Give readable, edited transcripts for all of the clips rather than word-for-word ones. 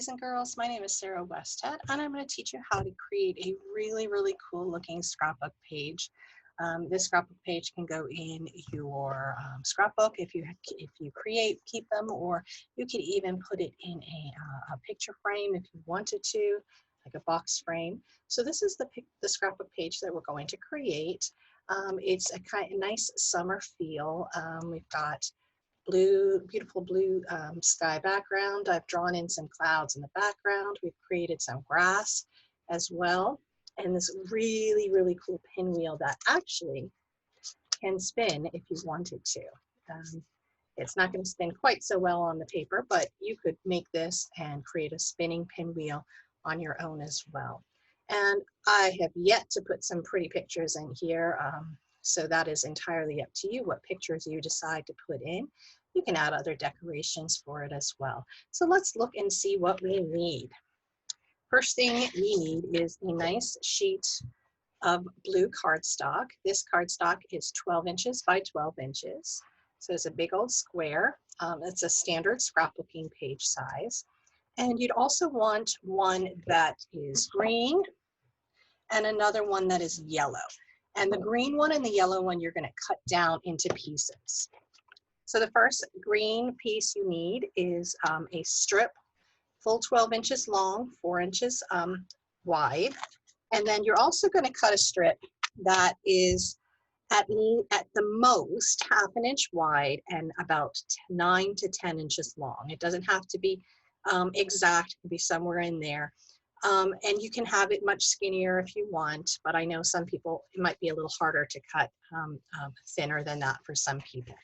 boys and girls, my name is Sarah Westhead, and I'm going to teach you how to create a really cool looking scrapbook page. This scrapbook page can go in your scrapbook if you keep them, or you could even put it in a picture frame if you wanted to, like a box frame. So this is the scrapbook page that we're going to create. It's a kind of nice summer feel. We've got beautiful blue sky background. I've drawn in some clouds in the background. We've created some grass as well, and this really cool pinwheel that actually can spin if you wanted to. It's not going to spin quite so well on the paper, but you could make this and create a spinning pinwheel on your own as well. And I have yet to put some pretty pictures in here. So that is entirely up to you what pictures you decide to put in. You can add other decorations for it as well. So let's look and see what we need. First thing we need is a nice sheet of blue cardstock. This cardstock is 12 inches by 12 inches. So it's a big old square. It's a standard scrapbooking page size. And you'd also want one that is green and another one that is yellow. And the green one and the yellow one you're going to cut down into pieces. So the first green piece you need is a strip, full 12 inches long, 4 inches wide. And then you're also going to cut a strip that is at the most 1/2 inch wide and about 9 to 10 inches long. It doesn't have to be exact, it can be somewhere in there. And you can have it much skinnier if you want, but I know some people, it might be a little harder to cut thinner than that for some people.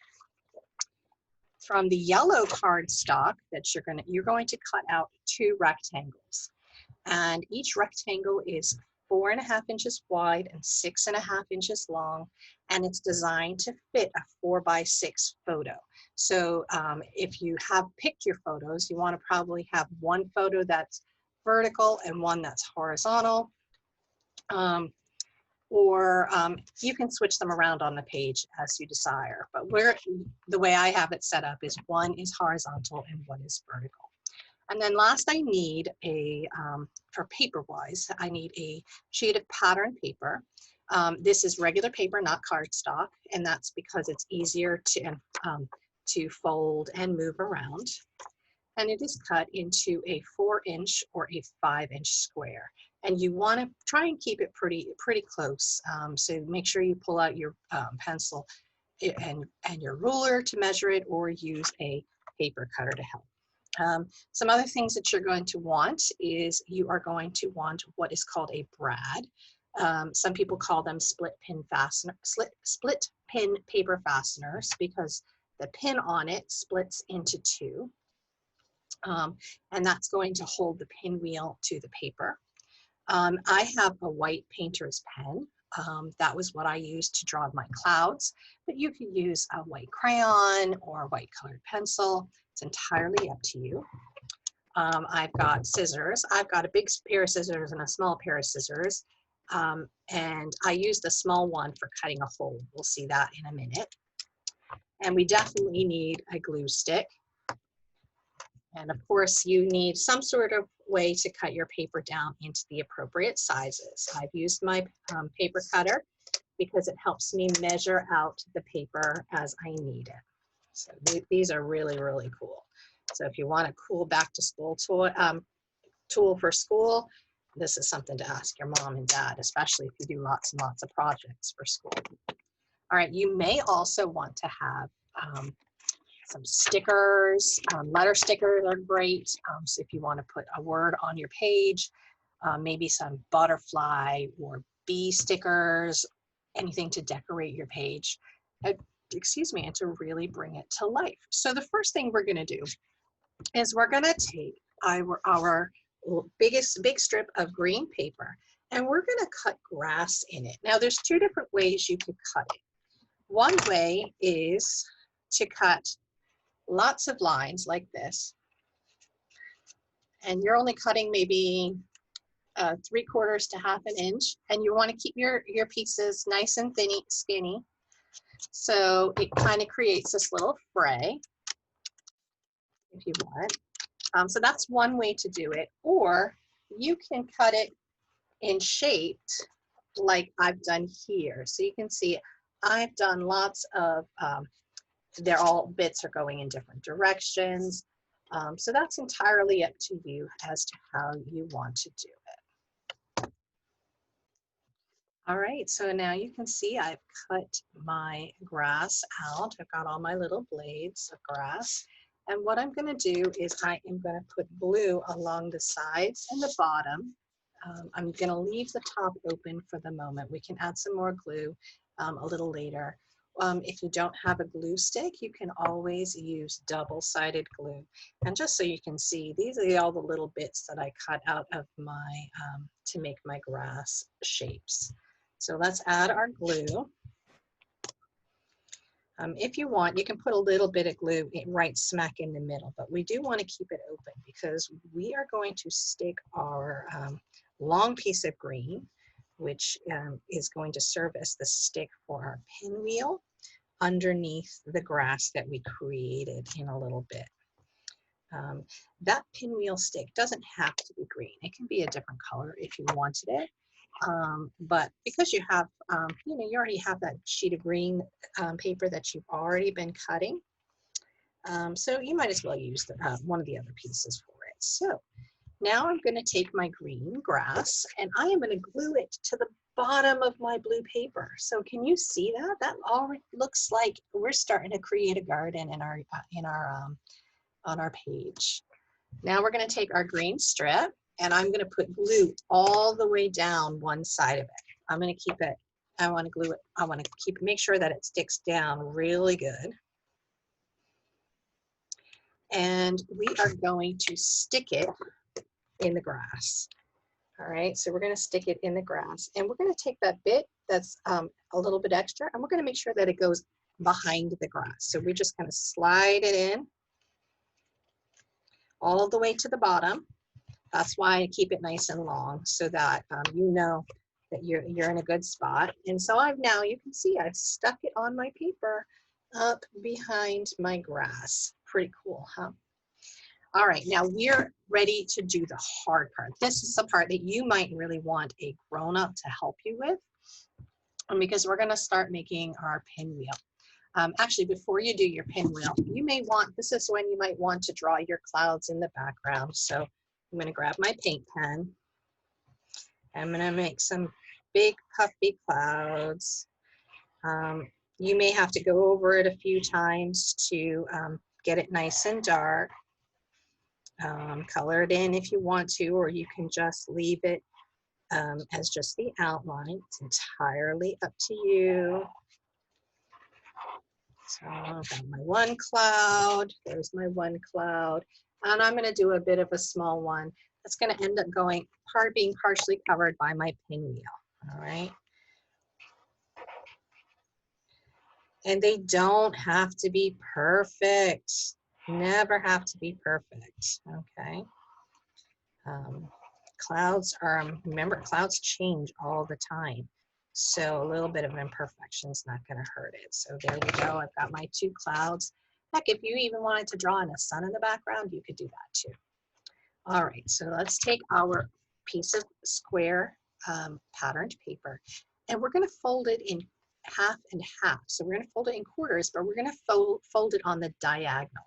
From the yellow cardstock that you're going to cut out 2 rectangles. And each rectangle is 4.5 inches wide and 6.5 inches long, and it's designed to fit a 4x6 photo. So if you have picked your photos, you want to probably have one photo that's vertical and one that's horizontal, or you can switch them around on the page as you desire. But the way I have it set up is one is horizontal and one is vertical. And then last I need for paper-wise, I need a sheet of pattern paper. This is regular paper, not cardstock, and that's because it's easier to fold and move around. And it is cut into a 4-inch or a 5-inch square. And you want to try and keep it pretty close. So make sure you pull out your pencil and your ruler to measure it, or use a paper cutter to help. Some other things that you're going to want is you are going to want what is called a brad. Some people call them split pin paper fasteners because the pin on it splits into 2. And that's going to hold the pinwheel to the paper. I have a white painter's pen. That was what I used to draw my clouds, but you could use a white crayon or a white colored pencil. It's entirely up to you. I've got scissors. I've got a big pair of scissors and a small pair of scissors. And I use the small one for cutting a hole. We'll see that in a minute. And we definitely need a glue stick. And of course, you need some sort of way to cut your paper down into the appropriate sizes. I've used my paper cutter because it helps me measure out the paper as I need it. So these are really cool. So if you want a cool back to school tool for school, this is something to ask your mom and dad, especially if you do lots and lots of projects for school. All right, you may also want to have some stickers. Letter stickers are great. So if you want to put a word on your page, maybe some butterfly or bee stickers, anything to decorate your page, and to really bring it to life. So the first thing we're going to do is we're going to take our big strip of green paper, and we're going to cut grass in it. Now there's 2 different ways you could cut it. One way is to cut lots of lines like this, and you're only cutting maybe 3/4 to 1/2 inch, and you want to keep your pieces nice and skinny, so it kind of creates this little fray if you want. So that's one way to do it. Or you can cut it in shaped like I've done here. So you can see I've done lots of, they're all bits are going in different directions. So that's entirely up to you as to how you want to do it. All right, so now you can see I've cut my grass out. I've got all my little blades of grass. And what I'm going to do is I am going to put blue along the sides and the bottom. I'm going to leave the top open for the moment. We can add some more glue a little later. If you don't have a glue stick, you can always use double-sided glue. And just so you can see, these are all the little bits that I cut out of my, to make my grass shapes. So let's add our glue. If you want, you can put a little bit of glue right smack in the middle, but we do want to keep it open because we are going to stick our long piece of green, which is going to serve as the stick for our pinwheel underneath the grass that we created in a little bit. That pinwheel stick doesn't have to be green. It can be a different color if you wanted it. But because you have, you already have that sheet of green paper that you've already been cutting, so you might as well use one of the other pieces for it. So now I'm going to take my green grass and I am going to glue it to the bottom of my blue paper. So can you see that? That already looks like we're starting to create a garden in our on our page. Now we're going to take our green strip and I'm going to put glue all the way down one side of it. I'm going to keep it, I want to glue it, I want to make sure that it sticks down really good. And we are going to stick it in the grass. All right, so we're going to stick it in the grass and we're going to take that bit that's a little bit extra and we're going to make sure that it goes behind the grass. So we're just going to slide it in all the way to the bottom. That's why I keep it nice and long so that you know that you're in a good spot. And so now you can see I've stuck it on my paper up behind my grass. Pretty cool, huh? All right, now we're ready to do the hard part. This is the part that you might really want a grown-up to help you with, because we're going to start making our pinwheel. Actually, before you do your pinwheel, you may want, this is when you might want to draw your clouds in the background. So I'm going to grab my paint pen. I'm going to make some big puffy clouds. You may have to go over it a few times to get it nice and dark. Color it in if you want to, or you can just leave it as just the outline. It's entirely up to you. So I've got my one cloud, there's my one cloud, and I'm going to do a bit of a small one that's going to end up being partially covered by my pinwheel. All right. And they don't have to be perfect. Never have to be perfect. Okay. Clouds remember, clouds change all the time. So a little bit of imperfection is not going to hurt it. So there we go. I've got my two clouds. Heck, if you even wanted to draw in a sun in the background, you could do that too. All right, so let's take our piece of square patterned paper and we're going to fold it in half and half. So we're going to fold it in quarters, but we're going to fold it on the diagonal.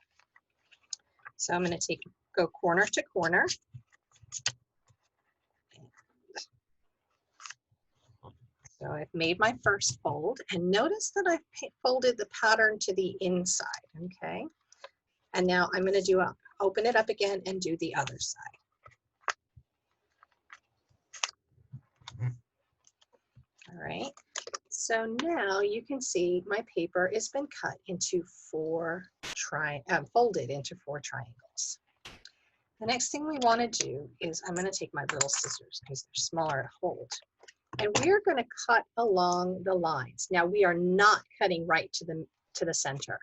So I'm going to go corner to corner. So I've made my first fold and notice that I've folded the pattern to the inside, okay? And now I'm going to open it up again and do the other side. All right, so now you can see my paper has been cut into folded into 4 triangles. The next thing we want to do is I'm going to take my little scissors because they're smaller to hold. And we're going to cut along the lines. Now we are not cutting right to the center.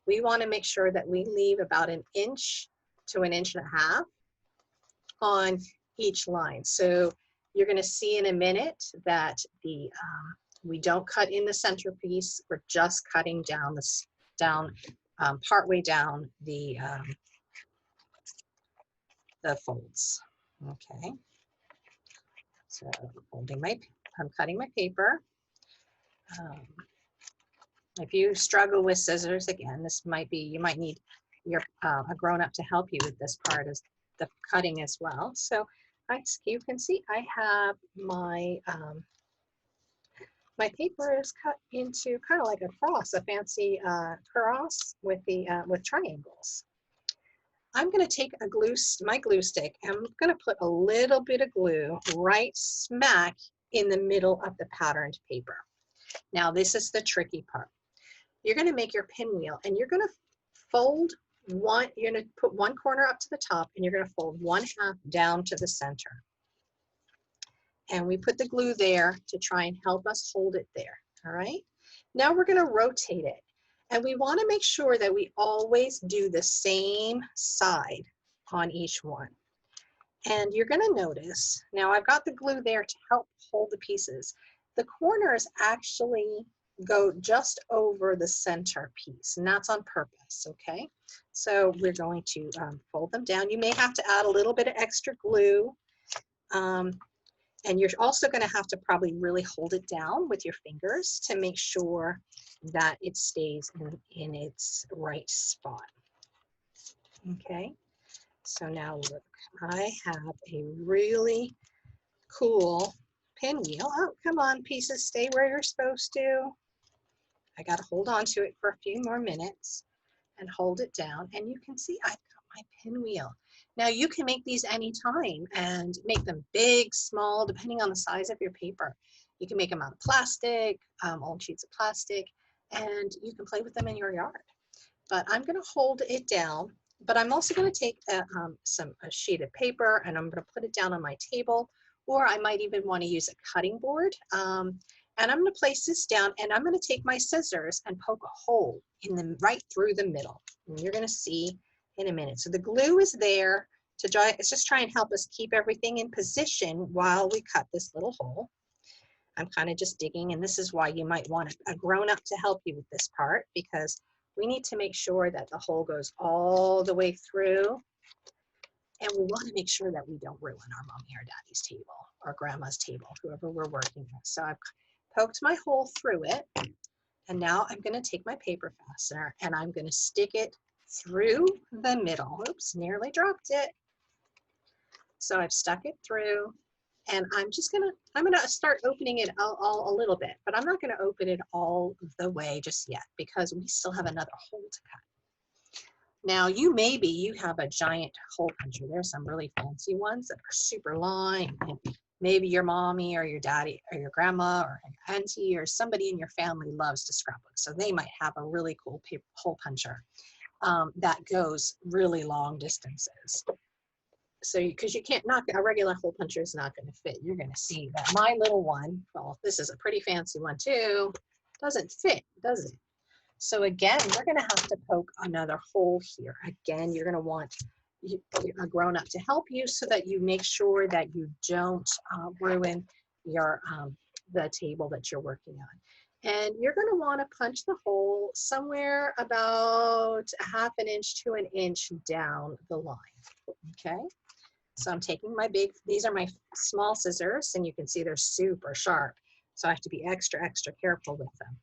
We want to make sure that we leave about 1 inch to 1.5 inches on each line. So you're going to see in a minute that we don't cut in the centerpiece. We're just cutting down partway down the folds. Okay, so I'm cutting my paper. If you struggle with scissors, again, you might need a grown-up to help you with this part of the cutting as well. So you can see I have my my paper is cut into kind of like a cross, a fancy cross with triangles. I'm going to take my glue stick, and I'm going to put a little bit of glue right smack in the middle of the patterned paper. Now this is the tricky part. You're going to make your pinwheel, and you're going to fold you're going to put one corner up to the top, and you're going to fold one half down to the center. And we put the glue there to try and help us hold it there, all right? Now we're going to rotate it, and we want to make sure that we always do the same side on each one. And you're going to notice, now I've got the glue there to help hold the pieces. The corners actually go just over the center piece, and that's on purpose, okay? So we're going to fold them down. You may have to add a little bit of extra glue, and you're also going to have to probably really hold it down with your fingers to make sure that it stays in its right spot. Okay, so now look, I have a really cool pinwheel. Oh, come on, pieces, stay where you're supposed to. I got to hold on to it for a few more minutes and hold it down, and you can see I've got my pinwheel. Now you can make these anytime and make them big, small, depending on the size of your paper. You can make them out of plastic, old sheets of plastic, and you can play with them in your yard. But I'm going to hold it down, but I'm also going to take a sheet of paper, and I'm going to put it down on my table, or I might even want to use a cutting board. And I'm going to place this down, and I'm going to take my scissors and poke a hole right through the middle. And you're going to see in a minute. So the glue is there to just try and help us keep everything in position while we cut this little hole. I'm kind of just digging, and this is why you might want a grown-up to help you with this part, because we need to make sure that the hole goes all the way through, and we want to make sure that we don't ruin our mommy or daddy's table or grandma's table, whoever we're working with. So I've poked my hole through it, and now I'm going to take my paper fastener and I'm going to stick it through the middle. Oops, nearly dropped it. So I've stuck it through, and I'm going to start opening it a little bit, but I'm not going to open it all the way just yet because we still have another hole to cut. Now you have a giant hole puncher. There's some really fancy ones that are super long, and maybe your mommy or your daddy or your grandma or your auntie or somebody in your family loves to scrapbook. So they might have a really cool hole puncher that goes really long distances. So because you can't knock a regular hole puncher is not going to fit. You're going to see that my little one, well, this is a pretty fancy one too, doesn't fit, does it? So again, we're going to have to poke another hole here. Again, you're going to want a grown-up to help you so that you make sure that you don't ruin your the table that you're working on. And you're going to want to punch the hole somewhere about a half an inch to an inch down the line. Okay, so I'm taking these are my small scissors, and you can see they're super sharp, so I have to be extra careful with them.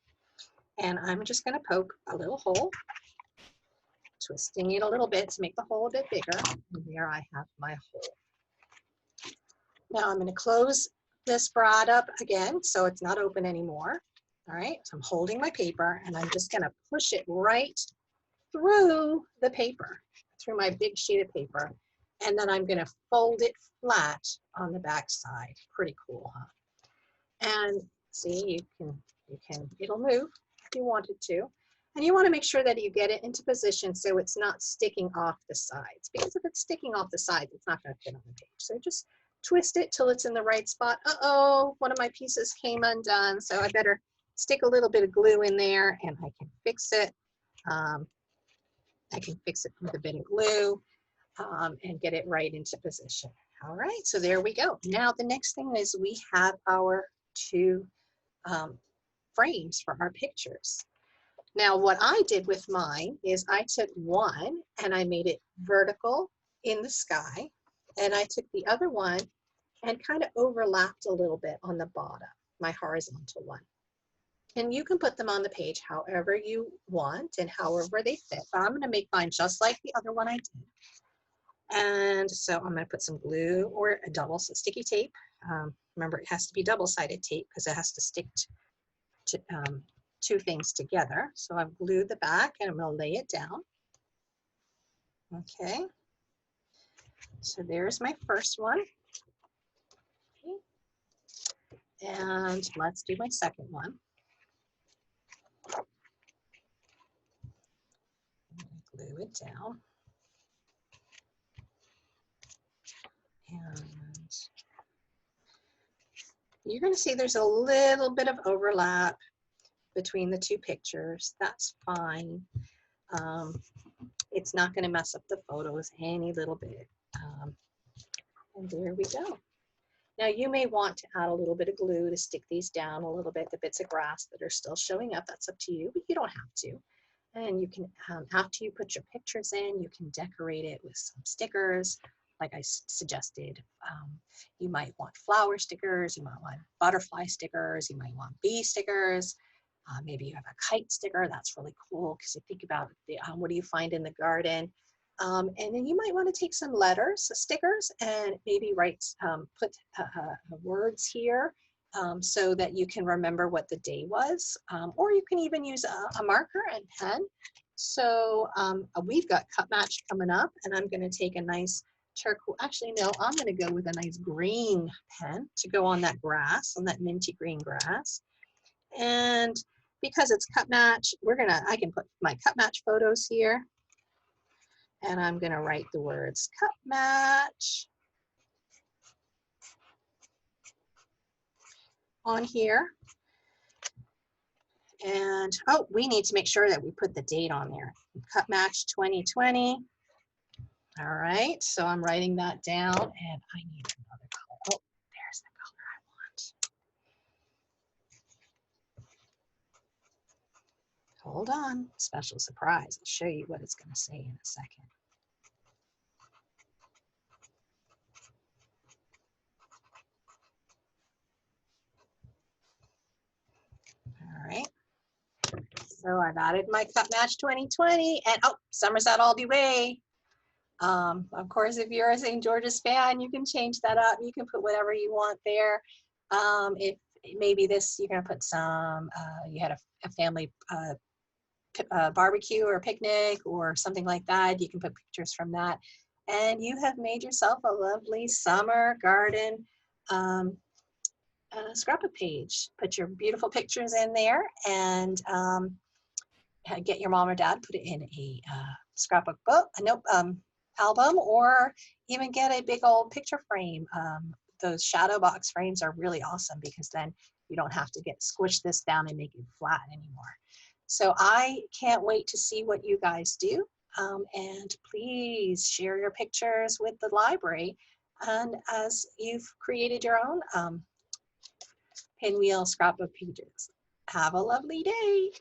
And I'm just going to poke a little hole, twisting it a little bit to make the hole a bit bigger. And there I have my hole. Now I'm going to close this brad up again so it's not open anymore. All right, so I'm holding my paper, and I'm just going to push it right through the paper, through my big sheet of paper. And then I'm going to fold it flat on the back side. Pretty cool, huh? And see, it'll move if you want it to. And you want to make sure that you get it into position so it's not sticking off the sides, because if it's sticking off the sides, it's not going to fit on the page. So just twist it till it's in the right spot. Uh-oh, one of my pieces came undone, so I better stick a little bit of glue in there, and I can fix it. I can fix it with a bit of glue and get it right into position. All right, so there we go. Now the next thing is we have our two frames for our pictures. Now what I did with mine is I took one and I made it vertical in the sky, And I took the other one and kind of overlapped a little bit on the bottom, my horizontal one. And you can put them on the page however you want and however they fit. But I'm going to make mine just like the other one I did. And so I'm going to put some glue or a double sticky tape. Remember, it has to be double-sided tape because it has to stick to two things together. So I've glued the back and I'm going to lay it down. Okay. So there's my first one. Okay. And let's do my second one. Glue it down. And you're going to see there's a little bit of overlap between the two pictures. That's fine. It's not going to mess up the photos any little bit. And there we go. Now you may want to add a little bit of glue to stick these down a little bit, the bits of grass that are still showing up. That's up to you, but you don't have to. And you can, after you put your pictures in, you can decorate it with some stickers, like I suggested. You might want flower stickers, you might want butterfly stickers, you might want bee stickers. Maybe you have a kite sticker. That's really cool because you think about what do you find in the garden. And then you might want to take some letters, stickers, and maybe write, put words here so that you can remember what the day was. Or you can even use a marker and pen. So we've got cut match coming up, and I'm going to take a nice turquoise. Actually, no, I'm going to go with a nice green pen to go on that grass, on that minty green grass. And because it's cut match, I can put my cut match photos here. And I'm going to write the words cut match on here. And, oh, we need to make sure that we put the date on there. Cut match 2020. All right, so I'm writing that down, and I need another color. Oh, there's the color I want. Hold on, special surprise. I'll show you what it's going to say in a second. All right. So I've added my cut match 2020, and oh, summer's out all the way. Of course, if you're a St. George's fan, you can change that up. You can put whatever you want there. If maybe this, you're gonna put some, you had a family barbecue or picnic or something like that, you can put pictures from that. And you have made yourself a lovely summer garden scrapbook page. Put your beautiful pictures in there and get your mom or dad, put it in a scrapbook book, album, or even get a big old picture frame. Those shadow box frames are really awesome because then you don't have to squish this down and make it flat anymore. So I can't wait to see what you guys do. And please share your pictures with the library. And as you've created your own Pinwheel Scrapbook pages. Have a lovely day.